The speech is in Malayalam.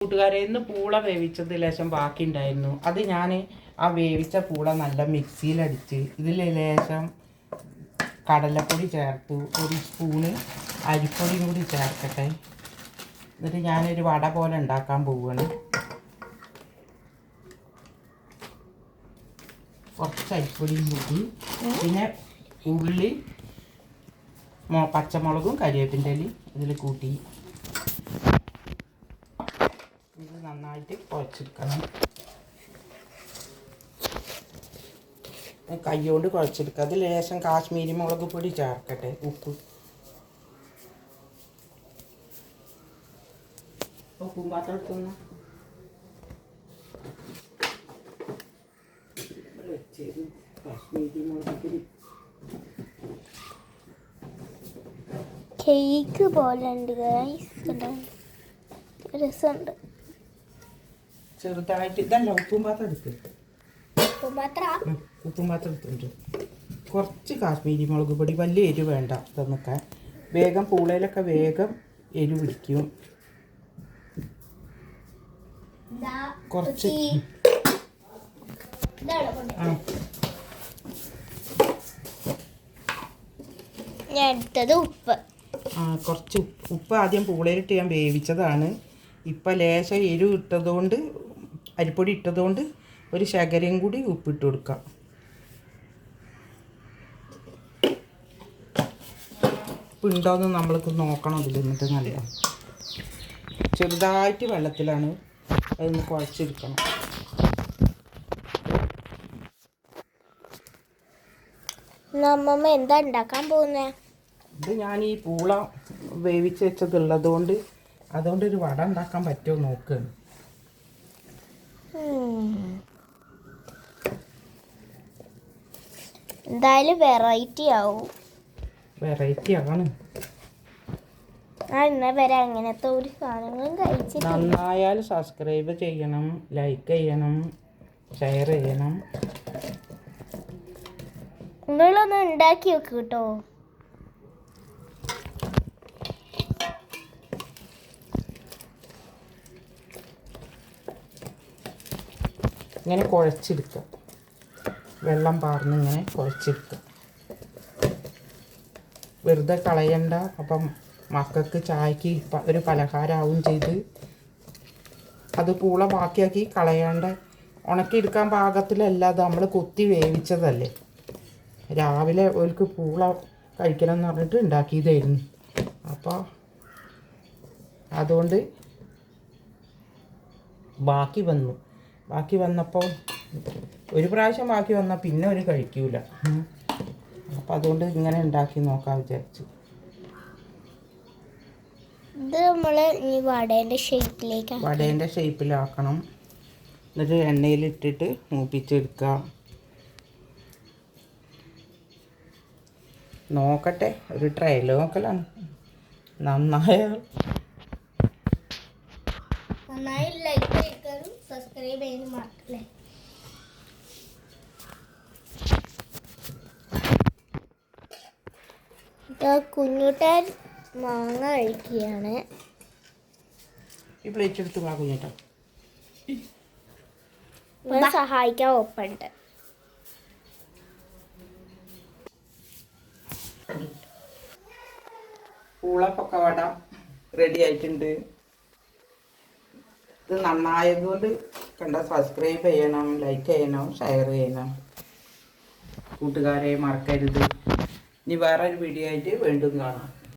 കൂട്ടുകാരെ ഇന്ന് പൂള വേവിച്ചത് ലേശം ബാക്കി ഉണ്ടായിരുന്നു. അത് ഞാൻ ആ വേവിച്ച പൂള നല്ല മിക്സിയിലടിച്ച് ഇതിൽ ലേശം കടലപ്പൊടി ചേർത്തു, ഒരു സ്പൂണ് അരിപ്പൊടിയും കൂടി ചേർക്കട്ടെ. എന്നിട്ട് ഞാനൊരു വട പോലെ ഉണ്ടാക്കാൻ പോവുകയാണ്. കുറച്ച് അരിപ്പൊടിയും കൂടി, പിന്നെ ഉള്ളി, പച്ചമുളകും കരിവേപ്പിൻ്റെ ഇലയും ഇതിൽ കൂട്ടി ഇത് നന്നായിട്ട് കുഴച്ചെടുക്കണം. കൈകൊണ്ട് കുഴച്ചെടുക്കുക. അത് ലേശം കാശ്മീരി മുളക് പൊടി ചേർക്കട്ടെ, ഉപ്പും പാത്രം എടുത്തുന്ന കാശ്മീരി മുളക് പൊടി കേക്ക് പോലെ ഉണ്ട്, രസമുണ്ട്. ചെറുതായിട്ട് ഇതല്ല, ഉപ്പും പാത്രം എടുത്ത് ഉപ്പും പാത്രം എടുത്തിട്ടുണ്ട്. കുറച്ച് കാശ്മീരി മുളക് പൊടി, വലിയ എരിവ് വേണ്ട. ഇതൊന്നൊക്കെ വേഗം പൂളയിലൊക്കെ വേഗം എരിവ് പിടിക്കും. കുറച്ച് കുറച്ച് ഉപ്പ് ആദ്യം പൂളയിലിട്ട് ഞാൻ വേവിച്ചതാണ്. ഇപ്പം ലേശം എരിവ് ഇട്ടതുകൊണ്ട്, അരിപ്പൊടി ഇട്ടതുകൊണ്ട് ഒരു ശകലയും കൂടി ഉപ്പിട്ട് കൊടുക്കാം. ഉപ്പുണ്ടോയെന്ന് നമ്മൾക്ക് നോക്കണം. ഇതിൽ നിന്നിട്ട് നല്ല ചെറുതായിട്ട് വെള്ളത്തിലാണ് അതൊന്ന് കുഴച്ചെടുക്കണം. അമ്മമ്മ എന്താ ഉണ്ടാക്കാൻ പോകുന്നേ? ഇത് ഞാൻ ഈ പൂള വേവിച്ച് വെച്ചതുള്ളതുകൊണ്ട് അതുകൊണ്ടൊരു വട ഉണ്ടാക്കാൻ പറ്റുമോ നോക്കുകയാണ്. എന്തായാലും വെറൈറ്റി ആവും. വെറൈറ്റി ആണ്. ഇന്നേ വരെ അങ്ങനത്തെ ഒരു സാധനങ്ങളും കഴിച്ചിട്ട്. നന്നായാൽ സബ്സ്ക്രൈബ് ചെയ്യണം, ലൈക്ക് ചെയ്യണം, ഷെയർ ചെയ്യണം. നിങ്ങളൊന്ന് ഉണ്ടാക്കി വെക്ക് കേട്ടോ. ഇങ്ങനെ കുഴച്ചെടുക്കുക, വെള്ളം പാർന്ന് ഇങ്ങനെ കുഴച്ചെടുക്കുക. വെറുതെ കളയണ്ട. അപ്പം മക്കൾക്ക് ചായക്ക് ഒരു പലഹാരമാവും ചെയ്ത്. അത് പൂള ബാക്കിയാക്കി കളയാണ്ട് ഉണക്കിയെടുക്കാൻ പാകത്തിലല്ലാതെ നമ്മൾ കൊത്തി വേവിച്ചതല്ലേ. രാവിലെ ഓർക്ക് പൂള കഴിക്കണം എന്ന് പറഞ്ഞിട്ട് ഉണ്ടാക്കിയതായിരുന്നു. അപ്പോൾ അതുകൊണ്ട് ബാക്കി വന്നപ്പോൾ ഒരു പ്രാവശ്യം ബാക്കി വന്നാൽ പിന്നെ ഒരു കഴിക്കൂല. അപ്പം അതുകൊണ്ട് ഇങ്ങനെ ഉണ്ടാക്കി നോക്കാൻ വിചാരിച്ചു. ഇത് നമ്മൾ ഈ വടേൻ്റെ ഷേപ്പിലാക്കണം. എന്നിട്ട് എണ്ണയിലിട്ടിട്ട് മൂപ്പിച്ചെടുക്കുക. നോക്കട്ടെ, ഒരു ട്രയൽ നോക്കലാണ്. നന്നായി ലൈക്ക് ചെയ്യണം, സബ്സ്ക്രൈബ് ചെയ്യാനും മറക്കല്ലേ. കുഞ്ഞുട്ടൻ മാങ്ങ കഴിക്കുകയാണ്. ഈ പ്ലേറ്റ് എടുത്ത് വാ കുഞ്ഞേട്ടാ. സഹായിക്കാൻ ഒപ്പുണ്ട്. പൂള പക്കവട റെഡി ആയിട്ടുണ്ട്. ഇത് നന്നായതുകൊണ്ട് സബ്സ്ക്രൈബ് ചെയ്യണം, ലൈക്ക് ചെയ്യണം, ഷെയർ ചെയ്യണം. കൂട്ടുകാരെ മറക്കരുത്. ഇനി വേറൊരു വീഡിയോ ആയിട്ട് വീണ്ടും കാണാം.